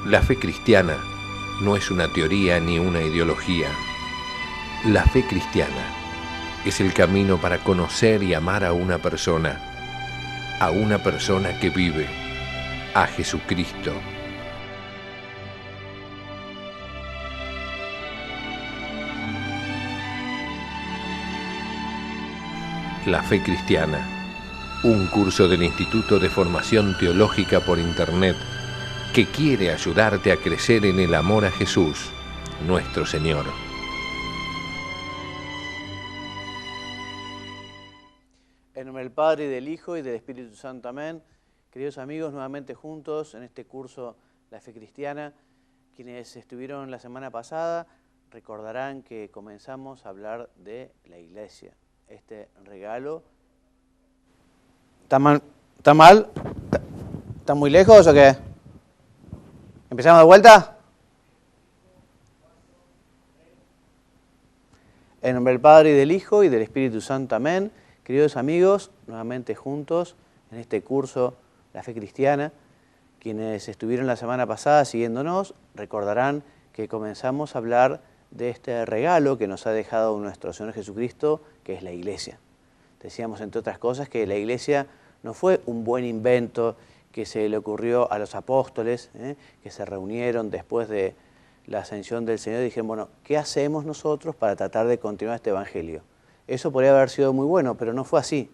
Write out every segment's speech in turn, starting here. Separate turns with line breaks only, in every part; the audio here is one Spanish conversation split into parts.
La fe cristiana no es una teoría ni una ideología. La fe cristiana es el camino para conocer y amar a una persona que vive, a Jesucristo. La fe cristiana, un curso del Instituto de Formación Teológica por Internet que quiere ayudarte a crecer en el amor a Jesús, nuestro Señor.
En nombre del Padre, y del Hijo, y del Espíritu Santo. Amén. Queridos amigos, nuevamente juntos en este curso La Fe Cristiana. Quienes estuvieron la semana pasada recordarán que comenzamos a hablar de la Iglesia. Este regalo... ¿Está mal? ¿Está muy lejos o qué? ¿Empezamos de vuelta? En nombre del Padre, y del Hijo, y del Espíritu Santo. Amén. Queridos amigos, nuevamente juntos en este curso La Fe Cristiana. Quienes estuvieron la semana pasada siguiéndonos recordarán que comenzamos a hablar de este regalo que nos ha dejado nuestro Señor Jesucristo, que es la Iglesia. Decíamos, entre otras cosas, que la Iglesia no fue un buen invento que se le ocurrió a los apóstoles, que se reunieron después de la ascensión del Señor y dijeron, bueno, ¿qué hacemos nosotros para tratar de continuar este Evangelio? Eso podría haber sido muy bueno, pero no fue así.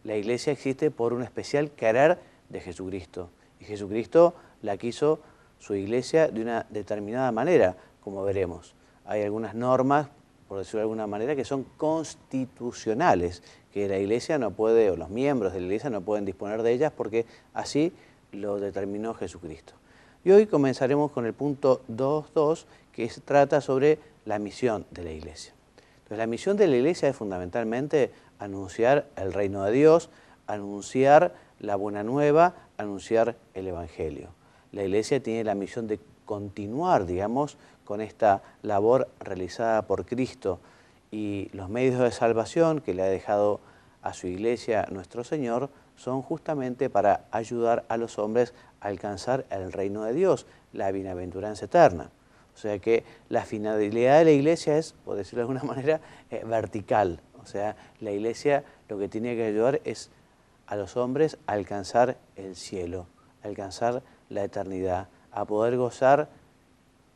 La Iglesia existe por un especial querer de Jesucristo. Y Jesucristo la quiso su Iglesia de una determinada manera, como veremos. Hay algunas normas, por decirlo de alguna manera, que son constitucionales, que la Iglesia no puede, o los miembros de la Iglesia no pueden disponer de ellas porque así lo determinó Jesucristo. Y hoy comenzaremos con el punto 2.2, que trata sobre la misión de la Iglesia. Entonces, la misión de la Iglesia es fundamentalmente anunciar el reino de Dios, anunciar la buena nueva, anunciar el Evangelio. La Iglesia tiene la misión de continuar, digamos, con esta labor realizada por Cristo y los medios de salvación que le ha dejado a su Iglesia nuestro Señor son justamente para ayudar a los hombres a alcanzar el reino de Dios, la bienaventuranza eterna. O sea que la finalidad de la Iglesia es, por decirlo de alguna manera, vertical. O sea, la Iglesia lo que tiene que ayudar es a los hombres a alcanzar el cielo, a alcanzar la eternidad, a poder gozar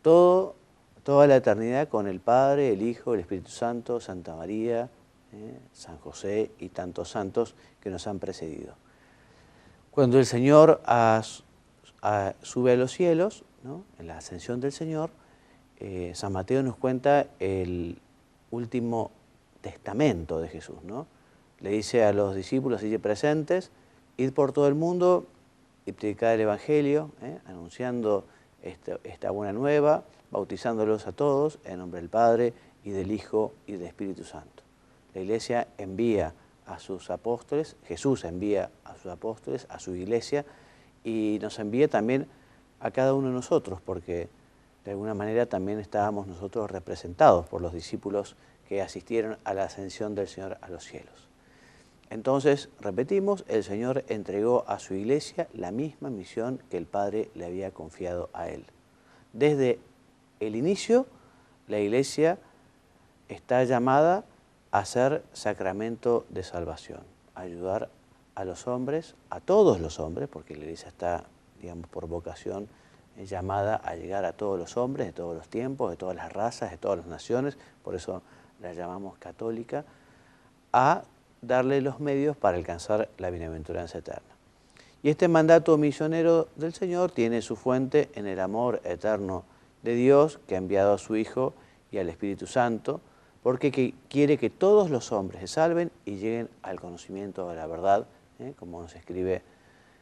toda la eternidad con el Padre, el Hijo, el Espíritu Santo, Santa María, San José y tantos santos que nos han precedido. Cuando el Señor sube a los cielos, ¿no?, en la ascensión del Señor, San Mateo nos cuenta el último testamento de Jesús, ¿no? Le dice a los discípulos allí presentes, id por todo el mundo y predicad el Evangelio, anunciando esta buena nueva, bautizándolos a todos en nombre del Padre y del Hijo y del Espíritu Santo. La Iglesia envía a sus apóstoles, Jesús envía a sus apóstoles, a su Iglesia, y nos envía también a cada uno de nosotros, porque de alguna manera también estábamos nosotros representados por los discípulos que asistieron a la ascensión del Señor a los cielos. Entonces, repetimos, el Señor entregó a su Iglesia la misma misión que el Padre le había confiado a Él. Desde el inicio, la Iglesia está llamada a ser sacramento de salvación, a ayudar a los hombres, a todos los hombres, porque la Iglesia está, digamos, por vocación llamada a llegar a todos los hombres, de todos los tiempos, de todas las razas, de todas las naciones, por eso la llamamos católica, a darle los medios para alcanzar la bienaventuranza eterna. Y este mandato misionero del Señor tiene su fuente en el amor eterno de Dios, que ha enviado a su Hijo y al Espíritu Santo, porque quiere que todos los hombres se salven y lleguen al conocimiento de la verdad, como nos escribe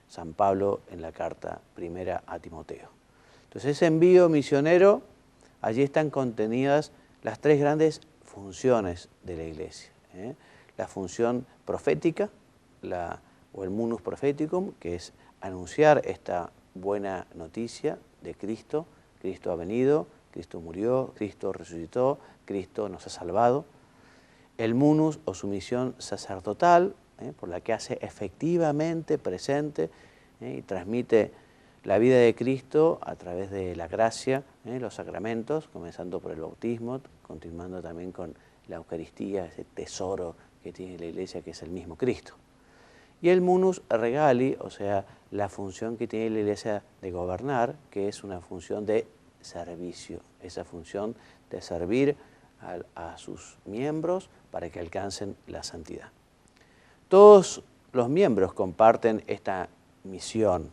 San Pablo en la carta primera a Timoteo. Entonces, ese envío misionero, allí están contenidas las tres grandes funciones de la Iglesia. La función profética, o el munus propheticum, que es anunciar esta buena noticia de Cristo. Cristo ha venido, Cristo murió, Cristo resucitó, Cristo nos ha salvado. El munus, o su misión sacerdotal, por la que hace efectivamente presente y transmite la vida de Cristo a través de la gracia, los sacramentos, comenzando por el bautismo, continuando también con la Eucaristía, ese tesoro que tiene la Iglesia, que es el mismo Cristo. Y el munus regali, o sea, la función que tiene la Iglesia de gobernar, que es una función de servicio, esa función de servir a sus miembros para que alcancen la santidad. Todos los miembros comparten esta misión,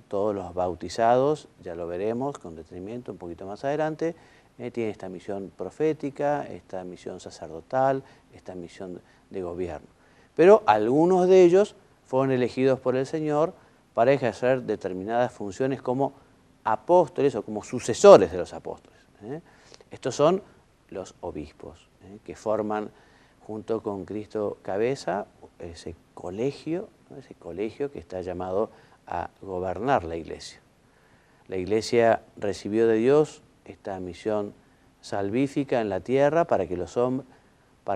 todos los bautizados, ya lo veremos con detenimiento un poquito más adelante, tienen esta misión profética, esta misión sacerdotal, esta misión de gobierno. Pero algunos de ellos fueron elegidos por el Señor para ejercer determinadas funciones como apóstoles o como sucesores de los apóstoles. Estos son los obispos, que forman junto con Cristo cabeza ese colegio que está llamado a gobernar la Iglesia. La Iglesia recibió de Dios esta misión salvífica en la tierra para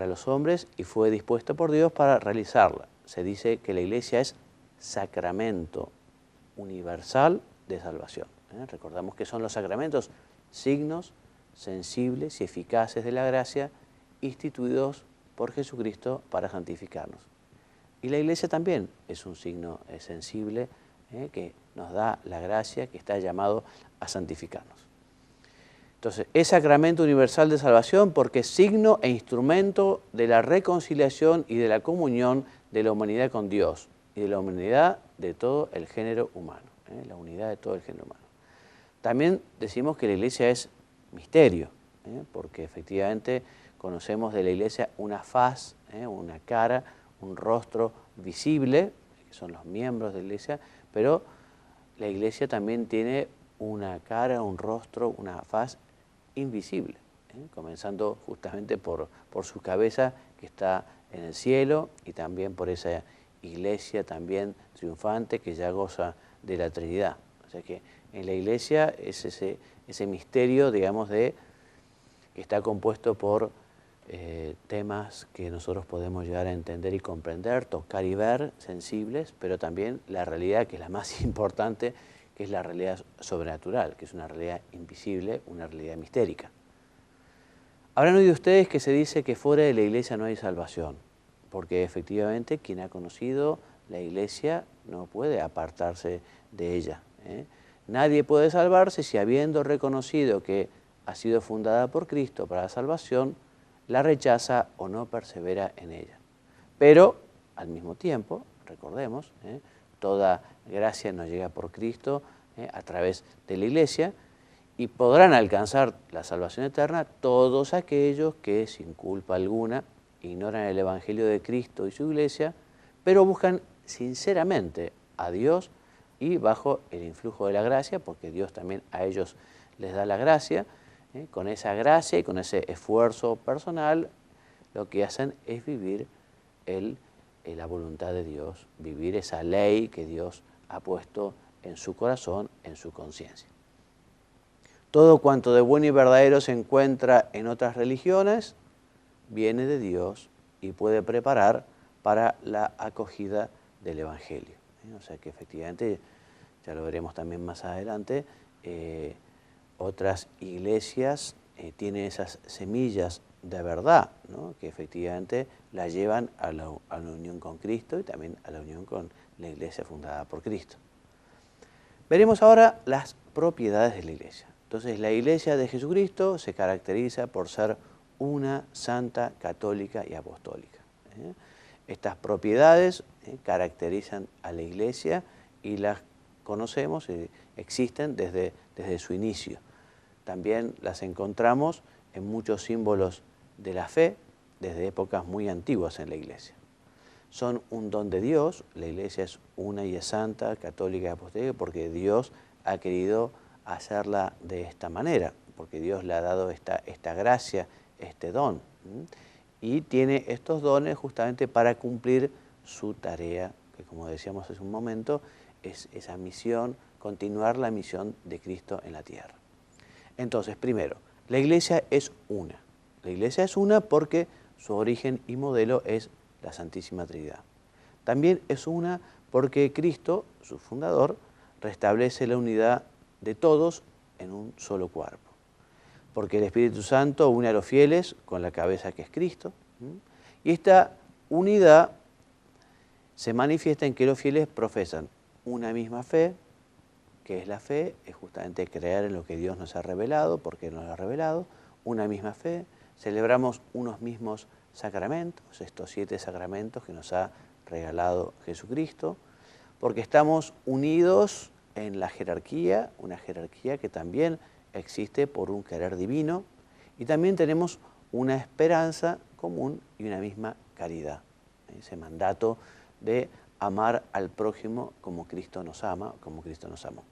los hombres y fue dispuesta por Dios para realizarla. Se dice que la Iglesia es sacramento universal de salvación. Recordamos que son los sacramentos signos sensibles y eficaces de la gracia instituidos por Jesucristo para santificarnos. Y la Iglesia también es un signo sensible que nos da la gracia, que está llamado a santificarnos. Entonces, es sacramento universal de salvación porque es signo e instrumento de la reconciliación y de la comunión de la humanidad con Dios y de la humanidad de todo el género humano, la unidad de todo el género humano. También decimos que la Iglesia es misterio, porque efectivamente conocemos de la Iglesia una faz, una cara, un rostro visible, que son los miembros de la Iglesia, pero la Iglesia también tiene una cara, un rostro, una faz invisible, comenzando justamente por su cabeza que está en el cielo y también por esa Iglesia también triunfante que ya goza de la Trinidad. O sea que en la Iglesia es ese misterio, digamos, que está compuesto por temas que nosotros podemos llegar a entender y comprender, tocar y ver, sensibles, pero también la realidad, que es la más importante, que es la realidad sobrenatural, que es una realidad invisible, una realidad mistérica. Habrán oído ustedes que se dice que fuera de la Iglesia no hay salvación, porque efectivamente quien ha conocido la Iglesia no puede apartarse de ella. Nadie puede salvarse si, habiendo reconocido que ha sido fundada por Cristo para la salvación, la rechaza o no persevera en ella. Pero, al mismo tiempo, recordemos, toda gracia nos llega por Cristo a través de la Iglesia, y podrán alcanzar la salvación eterna todos aquellos que, sin culpa alguna, ignoran el Evangelio de Cristo y su Iglesia, pero buscan sinceramente a Dios y bajo el influjo de la gracia, porque Dios también a ellos les da la gracia. Con esa gracia y con ese esfuerzo personal, lo que hacen es vivir la voluntad de Dios, vivir esa ley que Dios ha puesto en su corazón, en su conciencia. Todo cuanto de bueno y verdadero se encuentra en otras religiones, viene de Dios y puede preparar para la acogida del Evangelio. O sea que efectivamente, ya lo veremos también más adelante, otras iglesias tienen esas semillas de verdad, ¿no?, que efectivamente la llevan a la unión con Cristo y también a la unión con la Iglesia fundada por Cristo. Veremos ahora las propiedades de la Iglesia. Entonces, la Iglesia de Jesucristo se caracteriza por ser una, santa, católica y apostólica. Estas propiedades caracterizan a la Iglesia y las conocemos y existen desde su inicio. También las encontramos en muchos símbolos de la fe desde épocas muy antiguas en la Iglesia. Son un don de Dios, la Iglesia es una y es santa, católica y apostólica porque Dios ha querido hacerla de esta manera, porque Dios le ha dado esta gracia, este don, y tiene estos dones justamente para cumplir su tarea, que como decíamos hace un momento, es esa misión, continuar la misión de Cristo en la tierra. Entonces, primero, la Iglesia es una. La Iglesia es una porque su origen y modelo es la Santísima Trinidad. También es una porque Cristo, su fundador, restablece la unidad de todos en un solo cuerpo. Porque el Espíritu Santo une a los fieles con la cabeza que es Cristo. Y esta unidad se manifiesta en que los fieles profesan una misma fe, que es la fe, es justamente creer en lo que Dios nos ha revelado, porque nos lo ha revelado, una misma fe, celebramos unos mismos sacramentos, estos 7 sacramentos que nos ha regalado Jesucristo, porque estamos unidos en la jerarquía, una jerarquía que también existe por un querer divino, y también tenemos una esperanza común y una misma caridad. Ese mandato de amar al prójimo como Cristo nos ama, como Cristo nos amó.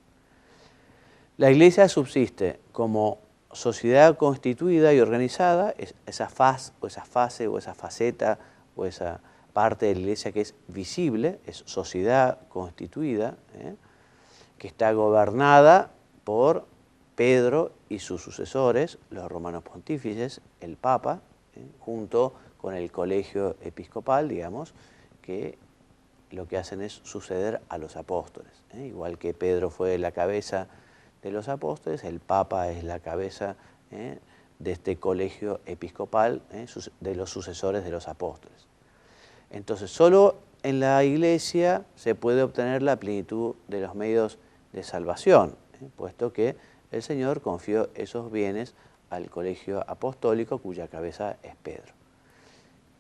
La Iglesia subsiste como sociedad constituida y organizada, esa faz o esa fase o esa faceta o esa parte de la Iglesia que es visible, es sociedad constituida, que está gobernada por Pedro y sus sucesores, los romanos pontífices, el Papa, junto con el colegio episcopal, digamos, que lo que hacen es suceder a los apóstoles. Igual que Pedro fue la cabeza de los apóstoles, el Papa es la cabeza de este colegio episcopal, de los sucesores de los apóstoles. Entonces, solo en la Iglesia se puede obtener la plenitud de los medios de salvación, puesto que el Señor confió esos bienes al colegio apostólico, cuya cabeza es Pedro.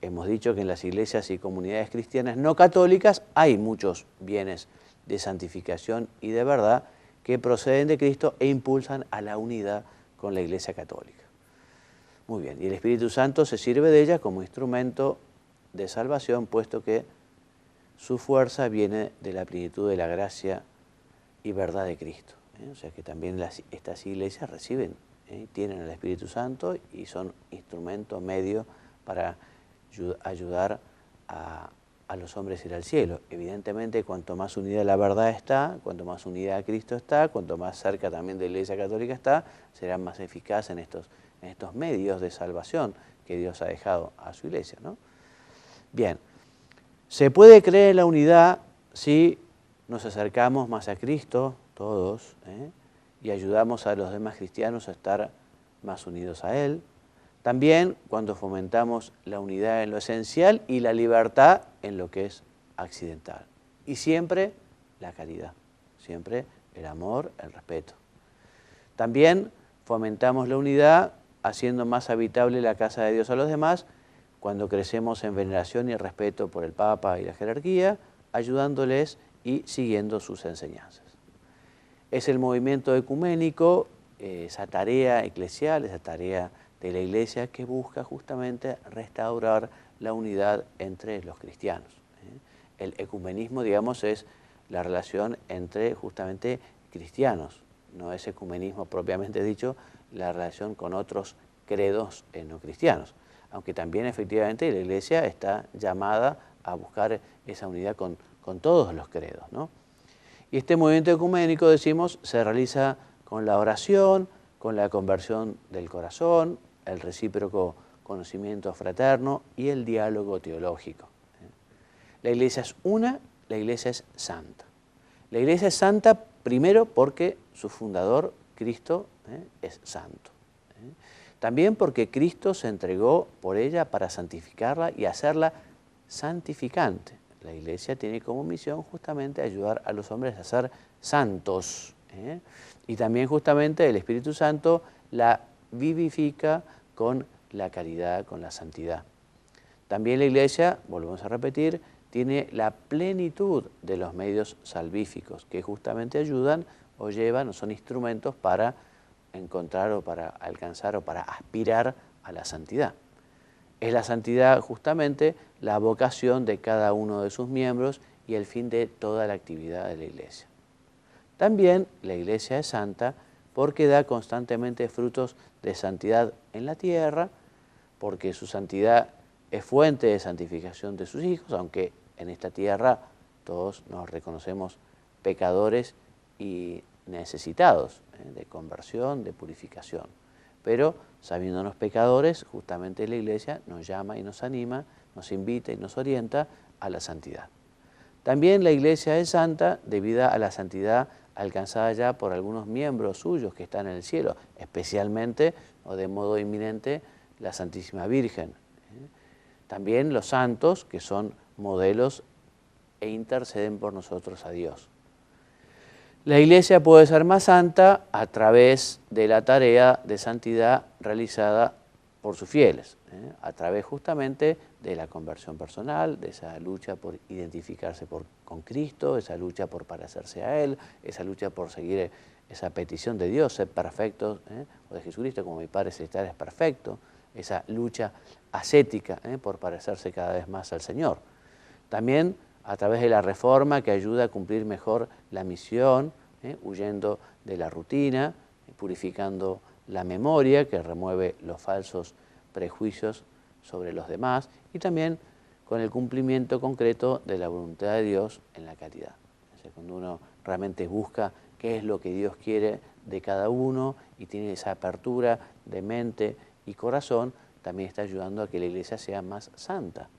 Hemos dicho que en las iglesias y comunidades cristianas no católicas hay muchos bienes de santificación y de verdad que proceden de Cristo e impulsan a la unidad con la Iglesia católica. Muy bien, y el Espíritu Santo se sirve de ella como instrumento de salvación, puesto que su fuerza viene de la plenitud de la gracia y verdad de Cristo. O sea que también estas iglesias reciben, tienen el Espíritu Santo y son instrumento, medio para ayudar a los hombres a ir al cielo. Evidentemente, cuanto más unida la verdad está, cuanto más unida a Cristo está, cuanto más cerca también de la Iglesia Católica está, serán más eficaces en estos medios de salvación que Dios ha dejado a su Iglesia, ¿no? Bien, se puede creer en la unidad si nos acercamos más a Cristo, todos, y ayudamos a los demás cristianos a estar más unidos a Él. También cuando fomentamos la unidad en lo esencial y la libertad en lo que es accidental. Y siempre la caridad, siempre el amor, el respeto. También fomentamos la unidad haciendo más habitable la casa de Dios a los demás cuando crecemos en veneración y respeto por el Papa y la jerarquía, ayudándoles y siguiendo sus enseñanzas. Es el movimiento ecuménico, esa tarea eclesial, esa tarea de la Iglesia que busca justamente restaurar la unidad entre los cristianos. El ecumenismo, digamos, es la relación entre justamente cristianos, no es ecumenismo propiamente dicho, la relación con otros credos no cristianos, aunque también efectivamente la Iglesia está llamada a buscar esa unidad con todos los credos, ¿no? Y este movimiento ecuménico, decimos, se realiza con la oración, con la conversión del corazón, el recíproco conocimiento fraterno y el diálogo teológico. La Iglesia es una, la Iglesia es santa. La Iglesia es santa primero porque su fundador, Cristo, es santo. También porque Cristo se entregó por ella para santificarla y hacerla santificante. La Iglesia tiene como misión justamente ayudar a los hombres a ser santos. Y también justamente el Espíritu Santo la vivifica con la caridad, con la santidad. También la Iglesia, volvemos a repetir, tiene la plenitud de los medios salvíficos que justamente ayudan o llevan o son instrumentos para encontrar o para alcanzar o para aspirar a la santidad. Es la santidad justamente la vocación de cada uno de sus miembros y el fin de toda la actividad de la Iglesia. También la Iglesia es santa porque da constantemente frutos de santidad en la tierra, porque su santidad es fuente de santificación de sus hijos, aunque en esta tierra todos nos reconocemos pecadores y necesitados de conversión, de purificación. Pero sabiéndonos pecadores, justamente la Iglesia nos llama y nos anima, nos invita y nos orienta a la santidad. También la Iglesia es santa debido a la santidad alcanzada ya por algunos miembros suyos que están en el cielo, especialmente o de modo inminente la Santísima Virgen. También los santos, que son modelos e interceden por nosotros a Dios. La Iglesia puede ser más santa a través de la tarea de santidad realizada por sus fieles, a través justamente de la conversión personal, de esa lucha por identificarse con Cristo, esa lucha por parecerse a Él, esa lucha por seguir esa petición de Dios, ser perfectos, o de Jesucristo como mi Padre Celestial es perfecto, esa lucha ascética por parecerse cada vez más al Señor. También a través de la reforma que ayuda a cumplir mejor la misión, huyendo de la rutina, purificando la memoria, que remueve los falsos prejuicios sobre los demás, y también con el cumplimiento concreto de la voluntad de Dios en la caridad. O sea, cuando uno realmente busca qué es lo que Dios quiere de cada uno y tiene esa apertura de mente y corazón, también está ayudando a que la Iglesia sea más santa.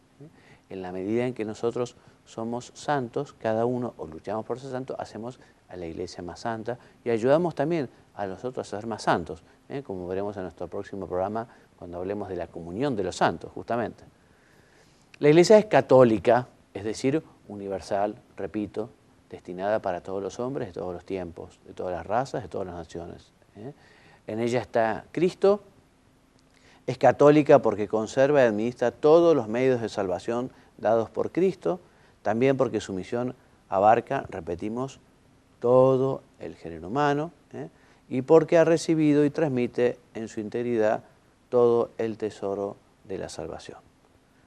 En la medida en que nosotros somos santos, cada uno, o luchamos por ser santos, hacemos a la Iglesia más santa y ayudamos también a los otros a ser más santos, como veremos en nuestro próximo programa cuando hablemos de la comunión de los santos, justamente. La Iglesia es católica, es decir, universal, repito, destinada para todos los hombres de todos los tiempos, de todas las razas, de todas las naciones. En ella está Cristo. Es católica porque conserva y administra todos los medios de salvación dados por Cristo, también porque su misión abarca, repetimos, todo el género humano, y porque ha recibido y transmite en su integridad todo el tesoro de la salvación.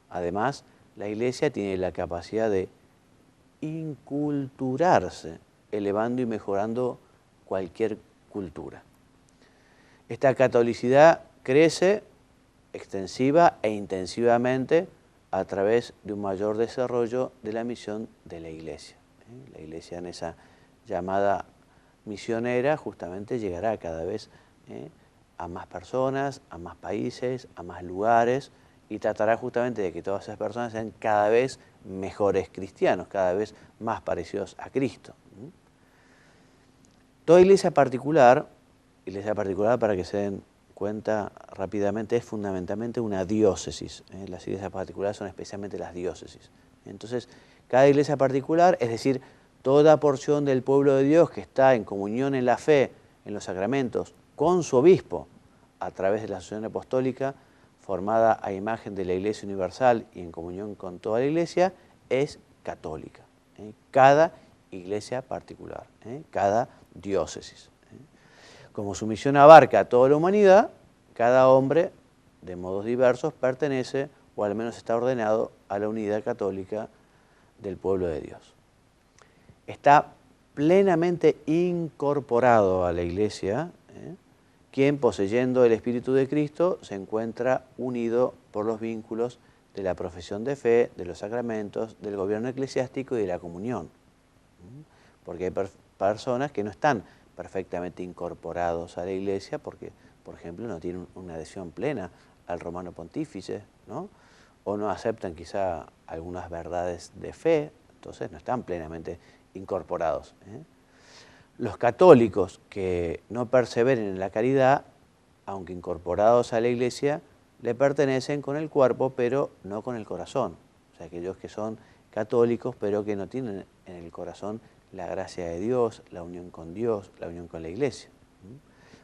Además, la Iglesia tiene la capacidad de inculturarse, elevando y mejorando cualquier cultura. Esta catolicidad crece extensiva e intensivamente a través de un mayor desarrollo de la misión de la Iglesia. La Iglesia en esa llamada misionera justamente llegará cada vez a más personas, a más países, a más lugares y tratará justamente de que todas esas personas sean cada vez mejores cristianos, cada vez más parecidos a Cristo. Toda iglesia particular para que se den cuenta rápidamente, es fundamentalmente una diócesis. Las iglesias particulares son especialmente las diócesis. Entonces, cada iglesia particular, es decir, toda porción del pueblo de Dios que está en comunión en la fe, en los sacramentos, con su obispo, a través de la asociación apostólica, formada a imagen de la Iglesia Universal y en comunión con toda la Iglesia, es católica. Cada iglesia particular, cada diócesis. Como su misión abarca a toda la humanidad, cada hombre, de modos diversos, pertenece, o al menos está ordenado, a la unidad católica del pueblo de Dios. Está plenamente incorporado a la Iglesia, quien, poseyendo el Espíritu de Cristo, se encuentra unido por los vínculos de la profesión de fe, de los sacramentos, del gobierno eclesiástico y de la comunión. Porque hay personas que no están perfectamente incorporados a la Iglesia porque, por ejemplo, no tienen una adhesión plena al romano pontífice, ¿no? O no aceptan quizá algunas verdades de fe, entonces no están plenamente incorporados. Los católicos que no perseveren en la caridad, aunque incorporados a la Iglesia, le pertenecen con el cuerpo, pero no con el corazón. O sea, aquellos que son católicos, pero que no tienen en el corazón la gracia de Dios, la unión con Dios, la unión con la Iglesia.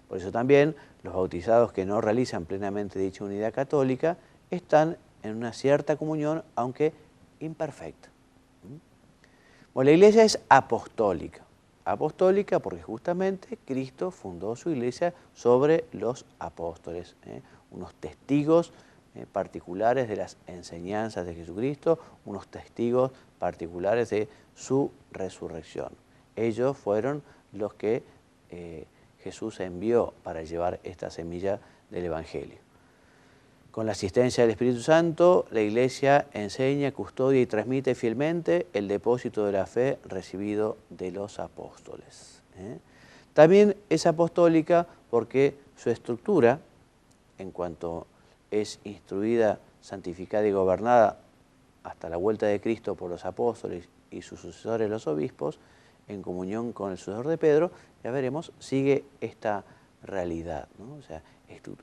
Por eso también los bautizados que no realizan plenamente dicha unidad católica están en una cierta comunión, aunque imperfecta. Bueno, la Iglesia es apostólica. Apostólica porque justamente Cristo fundó su Iglesia sobre los apóstoles, unos testigos particulares de las enseñanzas de Jesucristo, unos testigos particulares de su resurrección. Ellos fueron los que Jesús envió para llevar esta semilla del Evangelio. Con la asistencia del Espíritu Santo, la Iglesia enseña, custodia y transmite fielmente el depósito de la fe recibido de los apóstoles. También es apostólica porque su estructura, en cuanto es instruida, santificada y gobernada hasta la vuelta de Cristo por los apóstoles y sus sucesores los obispos, en comunión con el sucesor de Pedro, ya veremos, sigue esta realidad, ¿no? O sea,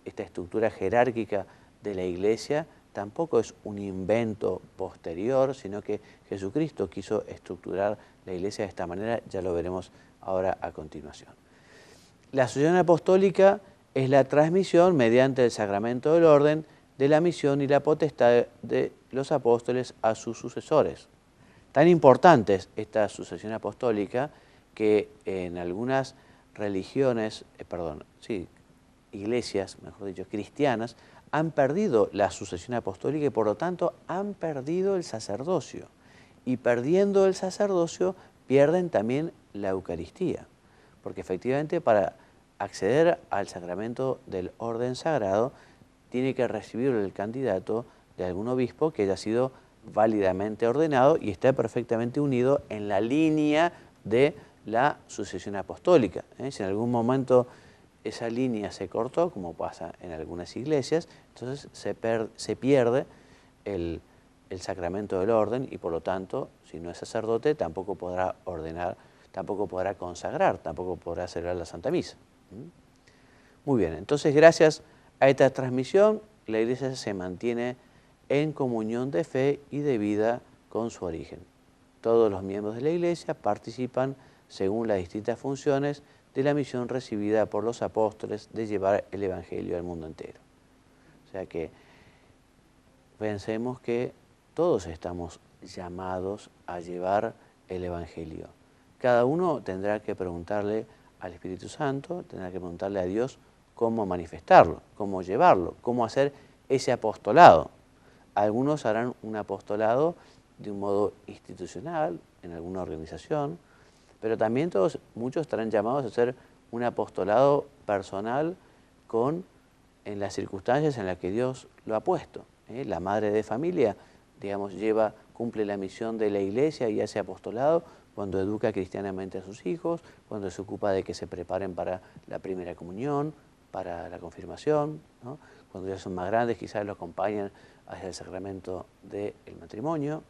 esta estructura jerárquica de la Iglesia tampoco es un invento posterior, sino que Jesucristo quiso estructurar la Iglesia de esta manera, ya lo veremos ahora a continuación. La sucesión apostólica es la transmisión mediante el sacramento del orden de la misión y la potestad de los apóstoles a sus sucesores. Tan importante es esta sucesión apostólica que en algunas religiones, iglesias, mejor dicho, cristianas, han perdido la sucesión apostólica y por lo tanto han perdido el sacerdocio. Y perdiendo el sacerdocio pierden también la Eucaristía. Porque efectivamente para acceder al sacramento del orden sagrado tiene que recibir el candidato de algún obispo que haya sido válidamente ordenado y esté perfectamente unido en la línea de la sucesión apostólica. Si en algún momento esa línea se cortó, como pasa en algunas iglesias, entonces se pierde el sacramento del orden y por lo tanto, si no es sacerdote, tampoco podrá ordenar, tampoco podrá consagrar, tampoco podrá celebrar la Santa Misa. Muy bien, entonces gracias a esta transmisión, la Iglesia se mantiene en comunión de fe y de vida con su origen. Todos los miembros de la Iglesia participan según las distintas funciones de la misión recibida por los apóstoles de llevar el Evangelio al mundo entero. O sea que pensemos que todos estamos llamados a llevar el Evangelio. Cada uno tendrá que preguntarle al Espíritu Santo, tendrá que preguntarle a Dios cómo manifestarlo, cómo llevarlo, cómo hacer ese apostolado. Algunos harán un apostolado de un modo institucional, en alguna organización, pero también muchos estarán llamados a hacer un apostolado personal en las circunstancias en las que Dios lo ha puesto. La madre de familia, digamos, cumple la misión de la Iglesia y hace apostolado cuando educa cristianamente a sus hijos, cuando se ocupa de que se preparen para la primera comunión, para la confirmación, ¿no? Cuando ya son más grandes quizás lo acompañan hacia el sacramento del matrimonio.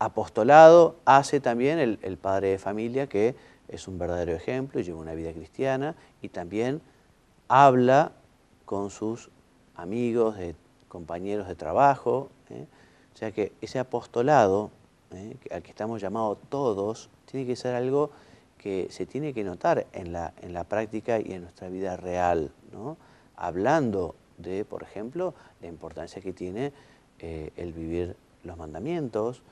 Apostolado hace también el padre de familia, que es un verdadero ejemplo y lleva una vida cristiana y también habla con sus amigos, compañeros de trabajo. O sea que ese apostolado al que estamos llamados todos tiene que ser algo que se tiene que notar en la práctica y en nuestra vida real, ¿no? Hablando de, por ejemplo, la importancia que tiene el vivir los mandamientos,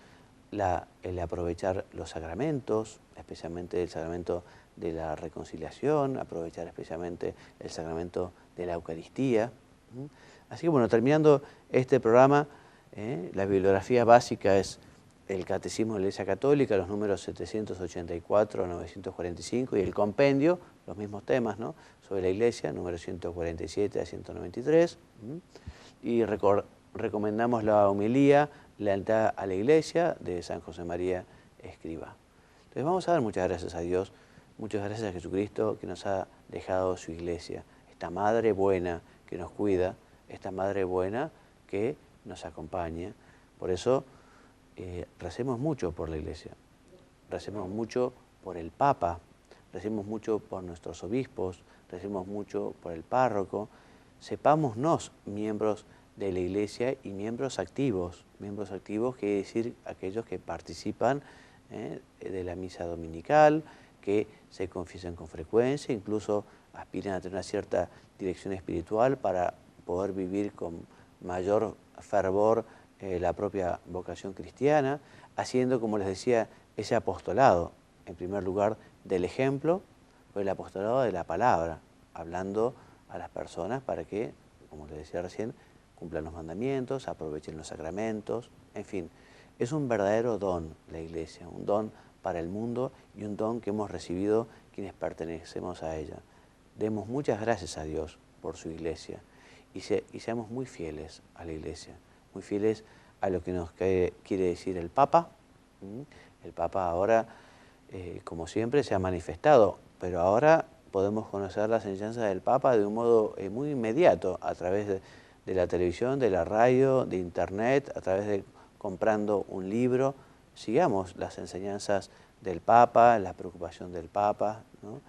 el aprovechar los sacramentos, especialmente el sacramento de la reconciliación, aprovechar especialmente el sacramento de la Eucaristía. Así que bueno, terminando este programa, la bibliografía básica es el Catecismo de la Iglesia Católica, los números 784 a 945, y el compendio, los mismos temas, ¿no?, sobre la Iglesia, números 147 a 193. Y recomendamos la homilía, la lealtad a la Iglesia, de San José María Escrivá. Entonces vamos a dar muchas gracias a Dios, muchas gracias a Jesucristo que nos ha dejado su Iglesia, esta Madre buena que nos cuida, esta Madre buena que nos acompaña. Por eso recemos mucho por la Iglesia, recemos mucho por el Papa, recemos mucho por nuestros obispos, recemos mucho por el párroco. Sepámonos miembros de la Iglesia y miembros activos quiere decir aquellos que participan de la misa dominical, que se confiesan con frecuencia, incluso aspiran a tener una cierta dirección espiritual para poder vivir con mayor fervor la propia vocación cristiana, haciendo, como les decía, ese apostolado, en primer lugar, del ejemplo, pero el apostolado de la palabra, hablando a las personas para que, como les decía recién, cumplan los mandamientos, aprovechen los sacramentos, en fin. Es un verdadero don la Iglesia, un don para el mundo y un don que hemos recibido quienes pertenecemos a ella. Demos muchas gracias a Dios por su Iglesia y seamos muy fieles a la Iglesia, muy fieles a lo que nos quiere decir el Papa. El Papa ahora, como siempre, se ha manifestado, pero ahora podemos conocer las enseñanzas del Papa de un modo muy inmediato, a través de la televisión, de la radio, de internet, a través de comprando un libro. Sigamos las enseñanzas del Papa, la preocupación del Papa, ¿no?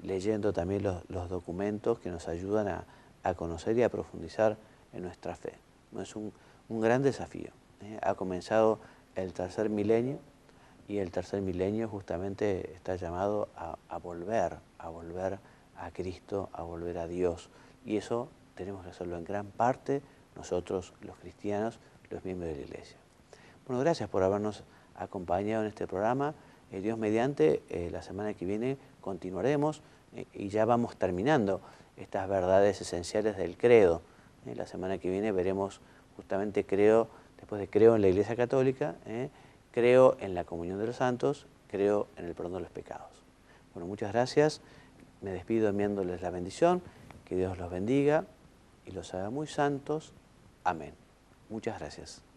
Leyendo también los documentos que nos ayudan a conocer y a profundizar en nuestra fe. ¿No? Es un gran desafío. Ha comenzado el tercer milenio y el tercer milenio justamente está llamado a volver a Cristo, a volver a Dios. Y eso tenemos que hacerlo en gran parte nosotros, los cristianos, los miembros de la Iglesia. Bueno, gracias por habernos acompañado en este programa. Dios mediante, la semana que viene continuaremos y ya vamos terminando estas verdades esenciales del credo. La semana que viene veremos justamente después de creo en la Iglesia Católica, creo en la comunión de los santos, creo en el perdón de los pecados. Bueno, muchas gracias. Me despido enviándoles la bendición. Que Dios los bendiga y los haga muy santos. Amén. Muchas gracias.